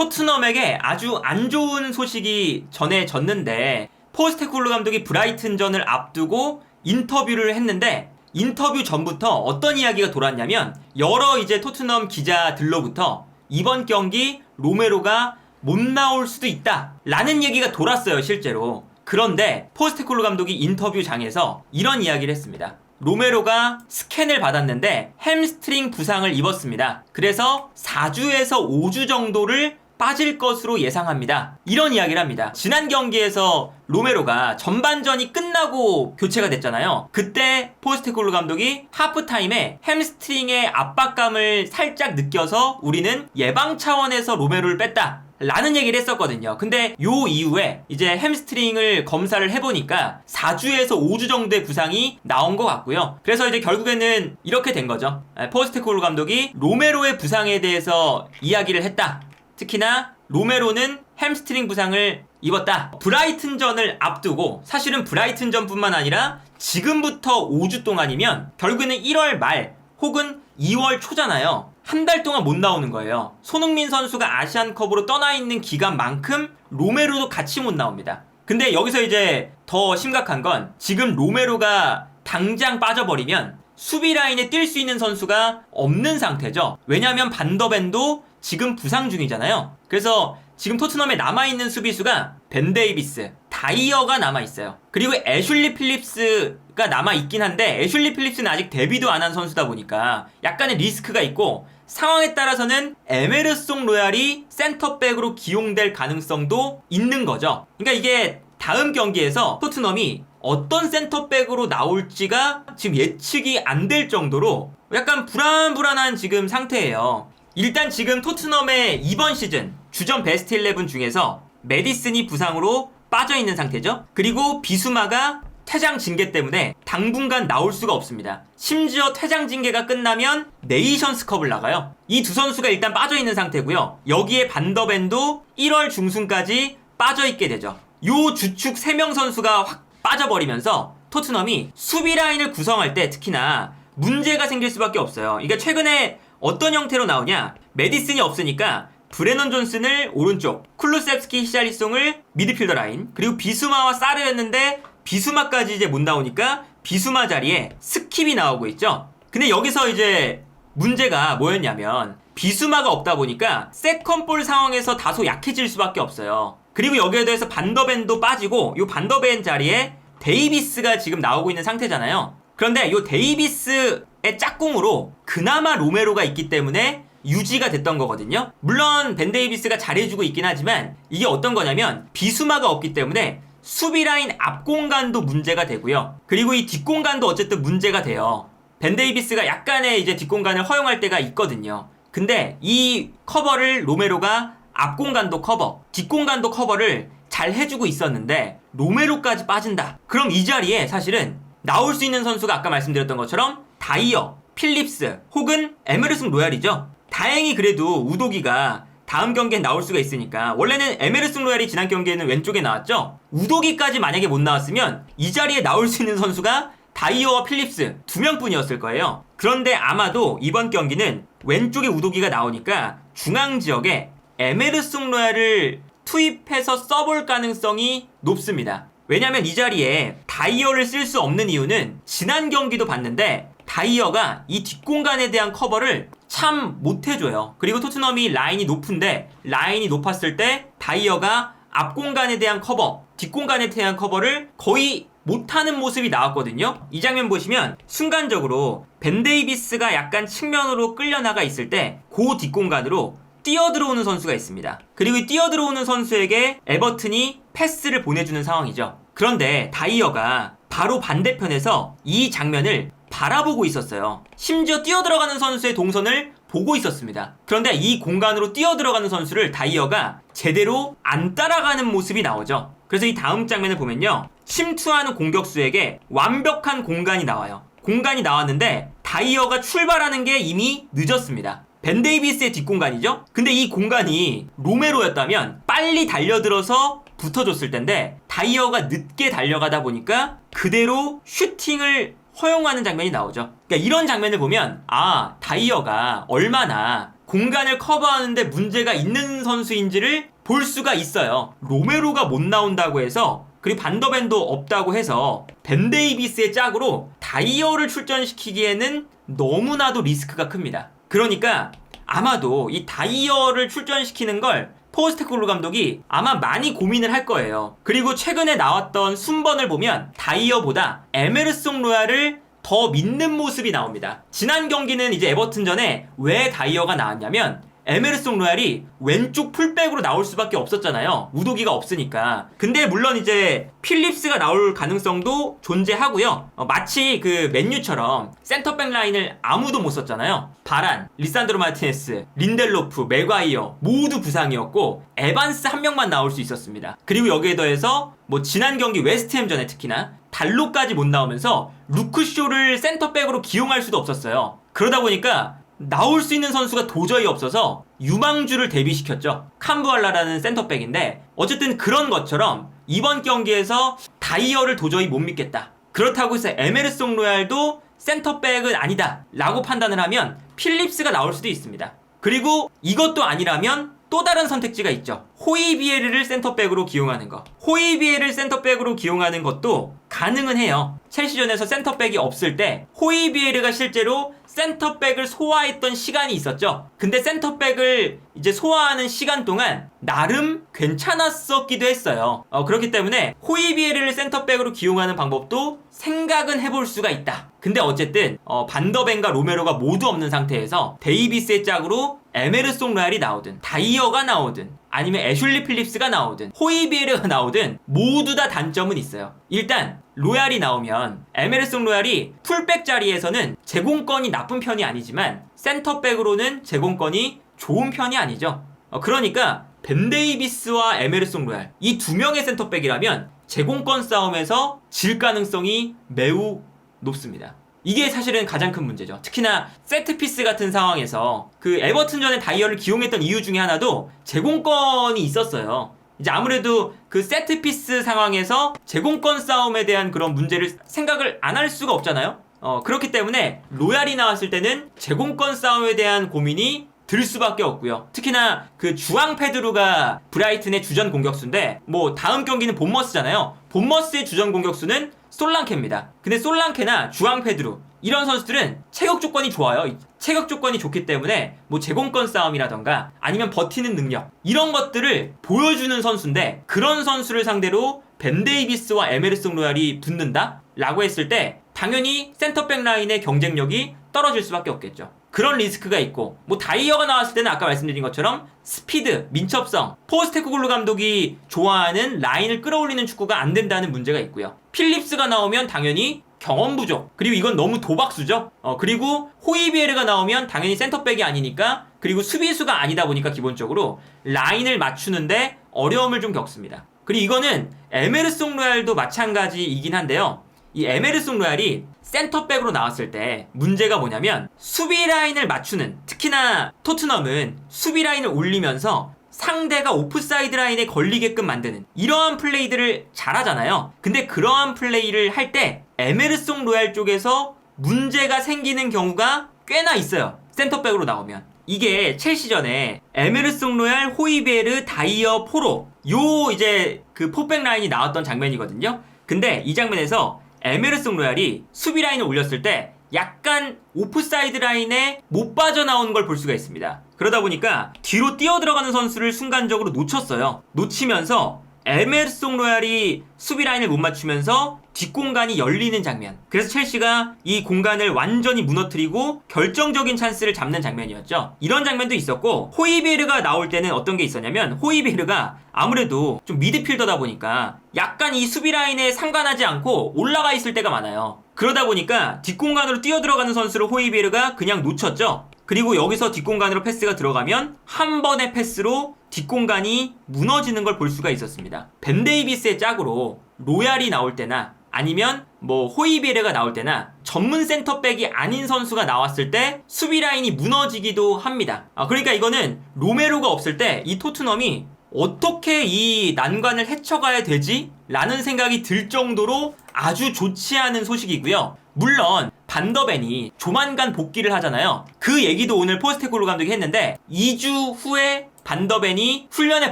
토트넘에게 아주 안 좋은 소식이 전해졌는데 포스테코글루 감독이 브라이튼전을 앞두고 인터뷰를 했는데 인터뷰 전부터 어떤 이야기가 돌았냐면 여러 이제 토트넘 기자들로부터 이번 경기 로메로가 못 나올 수도 있다 라는 얘기가 돌았어요 실제로. 그런데 포스테코글루 감독이 인터뷰장에서 이런 이야기를 했습니다. 로메로가 스캔을 받았는데 햄스트링 부상을 입었습니다. 그래서 4주에서 5주 정도를 빠질 것으로 예상합니다. 이런 이야기를 합니다. 지난 경기에서 로메로가 전반전이 끝나고 교체가 됐잖아요. 그때 포스테코글루 감독이 하프타임에 햄스트링의 압박감을 살짝 느껴서 우리는 예방 차원에서 로메로를 뺐다 라는 얘기를 했었거든요. 근데 요 이후에 이제 햄스트링을 검사를 해보니까 4주에서 5주 정도의 부상이 나온 것 같고요. 그래서 이제 결국에는 이렇게 된 거죠. 포스테코글루 감독이 로메로의 부상에 대해서 이야기를 했다. 특히나 로메로는 햄스트링 부상을 입었다. 브라이튼전을 앞두고 사실은 브라이튼전뿐만 아니라 지금부터 5주 동안이면 결국에는 1월 말 혹은 2월 초잖아요. 한 달 동안 못 나오는 거예요. 손흥민 선수가 아시안컵으로 떠나 있는 기간만큼 로메로도 같이 못 나옵니다. 근데 여기서 이제 더 심각한 건 지금 로메로가 당장 빠져버리면 수비 라인에 뛸 수 있는 선수가 없는 상태죠. 왜냐하면 반더벤도 지금 부상 중이잖아요. 그래서 지금 토트넘에 남아있는 수비수가 벤 데이비스, 다이어가 남아있어요. 그리고 애슐리 필립스가 남아있긴 한데 애슐리 필립스는 아직 데뷔도 안 한 선수다 보니까 약간의 리스크가 있고 상황에 따라서는 에메르송 로얄이 센터백으로 기용될 가능성도 있는 거죠. 그러니까 이게 다음 경기에서 토트넘이 어떤 센터백으로 나올지가 지금 예측이 안 될 정도로 약간 불안불안한 지금 상태예요. 일단 지금 토트넘의 이번 시즌 주전 베스트 11 중에서 메디슨이 부상으로 빠져있는 상태죠. 그리고 비수마가 퇴장 징계 때문에 당분간 나올 수가 없습니다. 심지어 퇴장 징계가 끝나면 네이션스컵을 나가요. 이 두 선수가 일단 빠져있는 상태고요. 여기에 반더벤도 1월 중순까지 빠져있게 되죠. 요 주축 3명 선수가 확 빠져버리면서 토트넘이 수비 라인을 구성할 때 특히나 문제가 생길 수밖에 없어요. 이게 최근에 어떤 형태로 나오냐? 메디슨이 없으니까 브레넌 존슨을 오른쪽, 쿨루셉스키, 히샬리송을 미드필더 라인, 그리고 비수마와 사르였는데 비수마까지 이제 못 나오니까 비수마 자리에 스킵이 나오고 있죠. 근데 여기서 이제 문제가 뭐였냐면 비수마가 없다 보니까 세컨볼 상황에서 다소 약해질 수밖에 없어요. 그리고 여기에 대해서 반더벤도 빠지고 이 반더벤 자리에 데이비스가 지금 나오고 있는 상태잖아요. 그런데 이 데이비스의 짝꿍으로 그나마 로메로가 있기 때문에 유지가 됐던 거거든요. 물론 벤 데이비스가 잘해주고 있긴 하지만 이게 어떤 거냐면 비수마가 없기 때문에 수비 라인 앞 공간도 문제가 되고요. 그리고 이 뒷공간도 어쨌든 문제가 돼요. 벤 데이비스가 약간의 이제 뒷공간을 허용할 때가 있거든요. 근데 이 커버를 로메로가 앞 공간도 커버, 뒷공간도 커버를 잘 해주고 있었는데 로메로까지 빠진다. 그럼 이 자리에 사실은 나올 수 있는 선수가 아까 말씀드렸던 것처럼 다이어, 필립스 혹은 에메르송 로얄이죠. 다행히 그래도 우도기가 다음 경기엔 나올 수가 있으니까. 원래는 에메르송 로얄이 지난 경기에는 왼쪽에 나왔죠. 우도기까지 만약에 못 나왔으면 이 자리에 나올 수 있는 선수가 다이어와 필립스 2명뿐이었을 거예요. 그런데 아마도 이번 경기는 왼쪽에 우도기가 나오니까 중앙 지역에 에메르송 로얄을 투입해서 써볼 가능성이 높습니다. 왜냐면 이 자리에 다이어를 쓸 수 없는 이유는 지난 경기도 봤는데 다이어가 이 뒷공간에 대한 커버를 참 못해줘요. 그리고 토트넘이 라인이 높은데 라인이 높았을 때 다이어가 앞공간에 대한 커버, 뒷공간에 대한 커버를 거의 못하는 모습이 나왔거든요. 이 장면 보시면 순간적으로 벤 데이비스가 약간 측면으로 끌려나가 있을 때 그 뒷공간으로 뛰어들어오는 선수가 있습니다. 그리고 이 뛰어들어오는 선수에게 에버튼이 패스를 보내주는 상황이죠. 그런데 다이어가 바로 반대편에서 이 장면을 바라보고 있었어요. 심지어 뛰어들어가는 선수의 동선을 보고 있었습니다. 그런데 이 공간으로 뛰어들어가는 선수를 다이어가 제대로 안 따라가는 모습이 나오죠. 그래서 이 다음 장면을 보면요, 침투하는 공격수에게 완벽한 공간이 나와요. 공간이 나왔는데 다이어가 출발하는 게 이미 늦었습니다. 벤 데이비스의 뒷공간이죠? 근데 이 공간이 로메로였다면 빨리 달려들어서 붙어줬을 텐데 다이어가 늦게 달려가다 보니까 그대로 슈팅을 허용하는 장면이 나오죠. 그러니까 이런 장면을 보면 아, 다이어가 얼마나 공간을 커버하는데 문제가 있는 선수인지를 볼 수가 있어요. 로메로가 못 나온다고 해서, 그리고 반더벤도 없다고 해서 벤 데이비스의 짝으로 다이어를 출전시키기에는 너무나도 리스크가 큽니다. 그러니까 아마도 이 다이어를 출전시키는 걸 포스테코글루 감독이 아마 많이 고민을 할 거예요. 그리고 최근에 나왔던 순번을 보면 다이어보다 에메르송 로얄을 더 믿는 모습이 나옵니다. 지난 경기는 이제 에버튼전에 왜 다이어가 나왔냐면 에메르송 로얄이 왼쪽 풀백으로 나올 수밖에 없었잖아요. 우도기가 없으니까. 근데 물론 이제 필립스가 나올 가능성도 존재하고요. 마치 그 맨유처럼 센터백 라인을 아무도 못 썼잖아요. 바란, 리산드로 마티네스, 린델로프, 맥과이어 모두 부상이었고 에반스 한 명만 나올 수 있었습니다. 그리고 여기에 더해서 뭐 지난 경기 웨스트햄전에 특히나 달로까지 못 나오면서 루크쇼를 센터백으로 기용할 수도 없었어요. 그러다 보니까 나올 수 있는 선수가 도저히 없어서 유망주를 데뷔시켰죠. 캄부알라라는 센터백인데 어쨌든 그런 것처럼 이번 경기에서 다이어를 도저히 못 믿겠다. 그렇다고 해서 에메르송 로얄도 센터백은 아니다 라고 판단을 하면 필립스가 나올 수도 있습니다. 그리고 이것도 아니라면 또 다른 선택지가 있죠. 호이비에르를 센터백으로 기용하는 거. 호이비에르를 센터백으로 기용하는 것도 가능은 해요. 첼시전에서 센터백이 없을 때 호이비에르가 실제로 센터백을 소화했던 시간이 있었죠. 근데 센터백을 이제 소화하는 시간 동안 나름 괜찮았었기도 했어요. 그렇기 때문에 호이비에르를 센터백으로 기용하는 방법도 생각은 해볼 수가 있다. 근데 어쨌든 반더벤과 로메로가 모두 없는 상태에서 데이비스의 짝으로 에메르송 로얄이 나오든 다이어가 나오든 아니면 애슐리 필립스가 나오든 호이비에르가 나오든 모두 다 단점은 있어요. 일단 로얄이 나오면 에메르송 로얄이 풀백 자리에서는 제공권이 나쁜 편이 아니지만 센터백으로는 제공권이 좋은 편이 아니죠. 그러니까 벤 데이비스와 에메르송 로얄 이 두 명의 센터백이라면 제공권 싸움에서 질 가능성이 매우 높습니다. 이게 사실은 가장 큰 문제죠. 특히나 세트피스 같은 상황에서 그 에버튼전에 다이어를 기용했던 이유 중에 하나도 제공권이 있었어요. 이제 아무래도 그 세트피스 상황에서 제공권 싸움에 대한 그런 문제를 생각을 안 할 수가 없잖아요. 그렇기 때문에 로얄이 나왔을 때는 제공권 싸움에 대한 고민이 들 수밖에 없고요. 특히나 그 주앙 페드루가 브라이튼의 주전 공격수인데 뭐 다음 경기는 본머스잖아요. 본머스의 주전 공격수는 솔랑케입니다. 근데 솔랑케나 주앙 페드루 이런 선수들은 체격 조건이 좋아요. 체격 조건이 좋기 때문에 뭐 제공권 싸움이라던가 아니면 버티는 능력 이런 것들을 보여주는 선수인데 그런 선수를 상대로 벤 데이비스와 에메르송 로얄이 붙는다? 라고 했을 때 당연히 센터백 라인의 경쟁력이 떨어질 수밖에 없겠죠. 그런 리스크가 있고 뭐 다이어가 나왔을 때는 아까 말씀드린 것처럼 스피드, 민첩성, 포스테코글루 감독이 좋아하는 라인을 끌어올리는 축구가 안 된다는 문제가 있고요. 필립스가 나오면 당연히 경험 부족, 그리고 이건 너무 도박수죠. 그리고 호이비에르가 나오면 당연히 센터백이 아니니까, 그리고 수비수가 아니다 보니까 기본적으로 라인을 맞추는데 어려움을 좀 겪습니다. 그리고 이거는 에메르송 로얄도 마찬가지이긴 한데요. 이 에메르송 로얄이 센터백으로 나왔을 때 문제가 뭐냐면 수비 라인을 맞추는, 특히나 토트넘은 수비 라인을 올리면서 상대가 오프사이드 라인에 걸리게끔 만드는 이러한 플레이들을 잘하잖아요. 근데 그러한 플레이를 할 때 에메르송 로얄 쪽에서 문제가 생기는 경우가 꽤나 있어요. 센터백으로 나오면. 이게 첼시전에 에메르송 로얄, 호이베르, 다이어, 포로 요 이제 그 포백 라인이 나왔던 장면이거든요. 근데 이 장면에서 에메르송 로얄이 수비 라인을 올렸을 때 약간 오프사이드 라인에 못 빠져나오는 걸 볼 수가 있습니다. 그러다 보니까 뒤로 뛰어들어가는 선수를 순간적으로 놓쳤어요. 놓치면서 에메르송 로얄이 수비 라인을 못 맞추면서 뒷공간이 열리는 장면. 그래서 첼시가 이 공간을 완전히 무너뜨리고 결정적인 찬스를 잡는 장면이었죠. 이런 장면도 있었고, 호이베르가 나올 때는 어떤 게 있었냐면 호이베르가 아무래도 좀 미드필더다 보니까 약간 이 수비 라인에 상관하지 않고 올라가 있을 때가 많아요. 그러다 보니까 뒷공간으로 뛰어들어가는 선수를 호이베르가 그냥 놓쳤죠. 그리고 여기서 뒷공간으로 패스가 들어가면 한 번의 패스로 뒷공간이 무너지는 걸 볼 수가 있었습니다. 벤 데이비스의 짝으로 로얄이 나올 때나 아니면 뭐 호이베르가 나올 때나 전문 센터백이 아닌 선수가 나왔을 때 수비 라인이 무너지기도 합니다. 그러니까 이거는 로메로가 없을 때 이 토트넘이 어떻게 이 난관을 헤쳐가야 되지? 라는 생각이 들 정도로 아주 좋지 않은 소식이고요. 물론 반더벤이 조만간 복귀를 하잖아요. 그 얘기도 오늘 포스테코글루 감독이 했는데 2주 후에 반더벤이 훈련에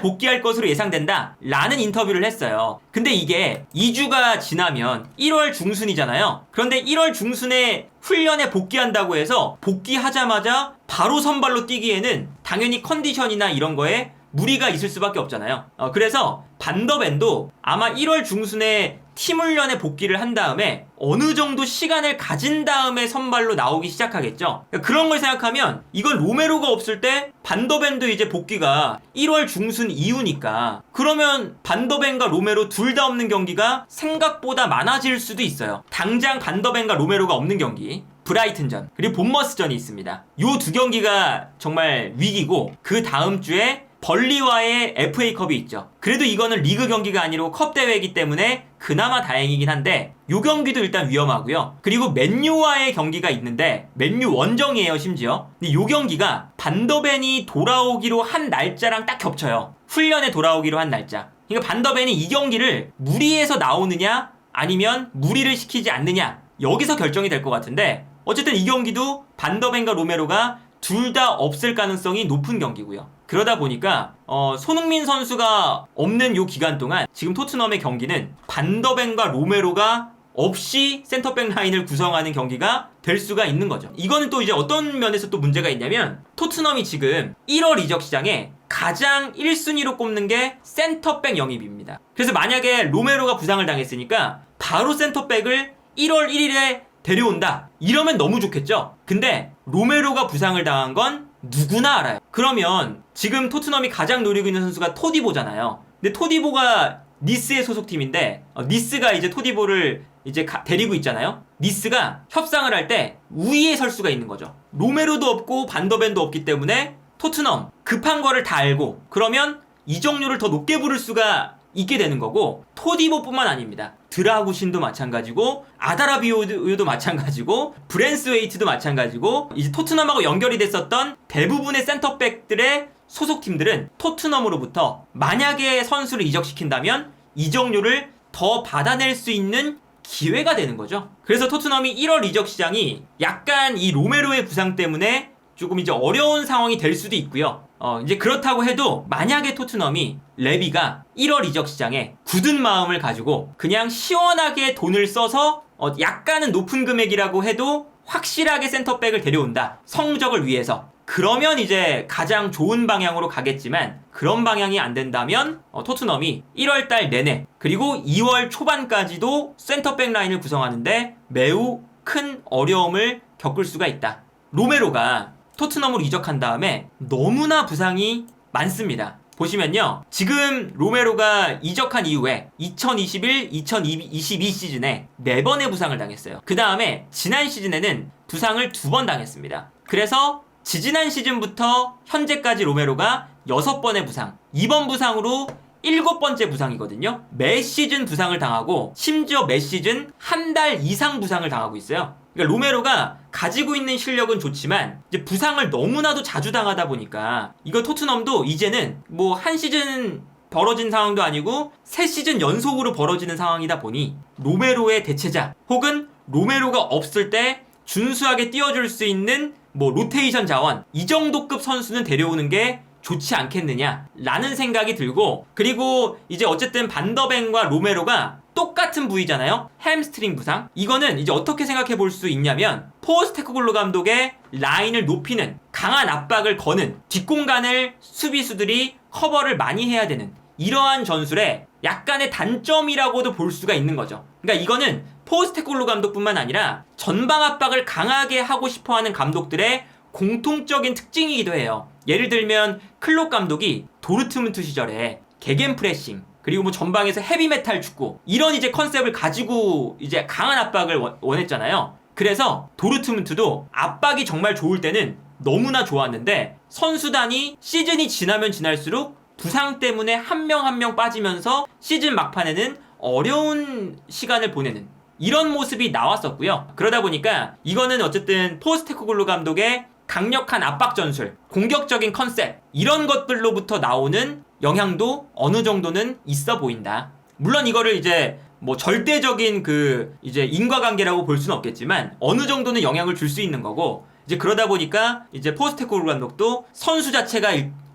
복귀할 것으로 예상된다 라는 인터뷰를 했어요. 근데 이게 2주가 지나면 1월 중순이잖아요. 그런데 1월 중순에 훈련에 복귀한다고 해서 복귀하자마자 바로 선발로 뛰기에는 당연히 컨디션이나 이런 거에 무리가 있을 수밖에 없잖아요. 그래서 반더벤도 아마 1월 중순에 팀 훈련에 복귀를 한 다음에 어느 정도 시간을 가진 다음에 선발로 나오기 시작하겠죠. 그런 걸 생각하면 이건 로메로가 없을 때 반더벤도 이제 복귀가 1월 중순 이후니까 그러면 반더벤과 로메로 둘 다 없는 경기가 생각보다 많아질 수도 있어요. 당장 반더벤과 로메로가 없는 경기 브라이튼전 그리고 본머스전이 있습니다. 요 두 경기가 정말 위기고 그 다음 주에 벌리와의 FA컵이 있죠. 그래도 이거는 리그 경기가 아니고 컵 대회이기 때문에 그나마 다행이긴 한데 요 경기도 일단 위험하고요. 그리고 맨유와의 경기가 있는데 맨유 원정이에요 심지어. 근데 요 경기가 반더벤이 돌아오기로 한 날짜랑 딱 겹쳐요. 훈련에 돌아오기로 한 날짜. 그러니까 반더벤이 이 경기를 무리해서 나오느냐 아니면 무리를 시키지 않느냐 여기서 결정이 될 것 같은데 어쨌든 이 경기도 반더벤과 로메로가 둘 다 없을 가능성이 높은 경기고요. 그러다 보니까 손흥민 선수가 없는 요 기간 동안 지금 토트넘의 경기는 반더벤과 로메로가 없이 센터백 라인을 구성하는 경기가 될 수가 있는 거죠. 이거는 또 이제 어떤 면에서 또 문제가 있냐면 토트넘이 지금 1월 이적 시장에 가장 1순위로 꼽는 게 센터백 영입입니다. 그래서 만약에 로메로가 부상을 당했으니까 바로 센터백을 1월 1일에 데려온다. 이러면 너무 좋겠죠? 근데 로메로가 부상을 당한 건 누구나 알아요. 그러면 지금 토트넘이 가장 노리고 있는 선수가 토디보잖아요. 근데 토디보가 니스의 소속팀인데 니스가 이제 토디보를 이제 데리고 있잖아요. 니스가 협상을 할 때 우위에 설 수가 있는 거죠. 로메로도 없고 반더벤도 없기 때문에 토트넘 급한 거를 다 알고 그러면 이적료를 더 높게 부를 수가 있게 되는 거고 토디보뿐만 아닙니다. 드라구신도 마찬가지고 아다라비오도 마찬가지고 브랜스웨이트도 마찬가지고 이제 토트넘하고 연결이 됐었던 대부분의 센터백들의 소속팀들은 토트넘으로부터 만약에 선수를 이적시킨다면 이적료를 더 받아낼 수 있는 기회가 되는 거죠. 그래서 토트넘이 1월 이적 시장이 약간 이 로메로의 부상 때문에 조금 이제 어려운 상황이 될 수도 있고요. 이제 그렇다고 해도 만약에 토트넘이 레비가 1월 이적 시장에 굳은 마음을 가지고 그냥 시원하게 돈을 써서 약간은 높은 금액이라고 해도 확실하게 센터백을 데려온다. 성적을 위해서. 그러면 이제 가장 좋은 방향으로 가겠지만 그런 방향이 안 된다면 토트넘이 1월달 내내 그리고 2월 초반까지도 센터백 라인을 구성하는데 매우 큰 어려움을 겪을 수가 있다. 로메로가 토트넘으로 이적한 다음에 너무나 부상이 많습니다. 보시면요. 지금 로메로가 이적한 이후에 2021, 2022 시즌에 4번의 부상을 당했어요. 그 다음에 지난 시즌에는 부상을 2번 당했습니다. 그래서 지지난 시즌부터 현재까지 로메로가 6번의 부상, 이번 부상으로 7번째 부상이거든요. 매 시즌 부상을 당하고 심지어 매 시즌 한 달 이상 부상을 당하고 있어요. 그러니까 로메로가 가지고 있는 실력은 좋지만 이제 부상을 너무나도 자주 당하다 보니까 이거 토트넘도 이제는 뭐 한 시즌 벌어진 상황도 아니고 3시즌 연속으로 벌어지는 상황이다 보니 로메로의 대체자 혹은 로메로가 없을 때 준수하게 뛰어줄 수 있는 뭐 로테이션 자원 이 정도급 선수는 데려오는 게 좋지 않겠느냐 라는 생각이 들고 그리고 이제 어쨌든 반더벤과 로메로가 똑같은 부위잖아요. 햄스트링 부상. 이거는 이제 어떻게 생각해 볼 수 있냐면 포스테코글루 감독의 라인을 높이는 강한 압박을 거는 뒷공간을 수비수들이 커버를 많이 해야 되는 이러한 전술의 약간의 단점이라고도 볼 수가 있는 거죠. 그러니까 이거는 포스테코글루 감독뿐만 아니라 전방 압박을 강하게 하고 싶어하는 감독들의 공통적인 특징이기도 해요. 예를 들면 클롭 감독이 도르트문트 시절에 게겐프레싱 그리고 뭐 전방에서 헤비메탈 축구 이런 이제 컨셉을 가지고 이제 강한 압박을 원했잖아요. 그래서 도르트문트도 압박이 정말 좋을 때는 너무나 좋았는데 선수단이 시즌이 지나면 지날수록 부상 때문에 한 명 한 명 빠지면서 시즌 막판에는 어려운 시간을 보내는 이런 모습이 나왔었고요. 그러다 보니까 이거는 어쨌든 포스테코글루 감독의 강력한 압박 전술, 공격적인 컨셉 이런 것들로부터 나오는 영향도 어느 정도는 있어 보인다. 물론 이거를 이제 뭐 절대적인 그 이제 인과관계라고 볼 수는 없겠지만 어느 정도는 영향을 줄 수 있는 거고, 이제 그러다 보니까 이제 포스테코글루 감독도 선수 자체가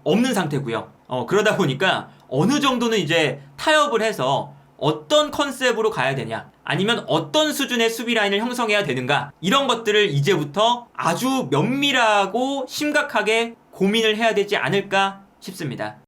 없는 상태고요. 그러다 보니까 어느 정도는 이제 타협을 해서 어떤 컨셉으로 가야 되냐, 아니면 어떤 수준의 수비 라인을 형성해야 되는가, 이런 것들을 이제부터 아주 면밀하고 심각하게 고민을 해야 되지 않을까 싶습니다.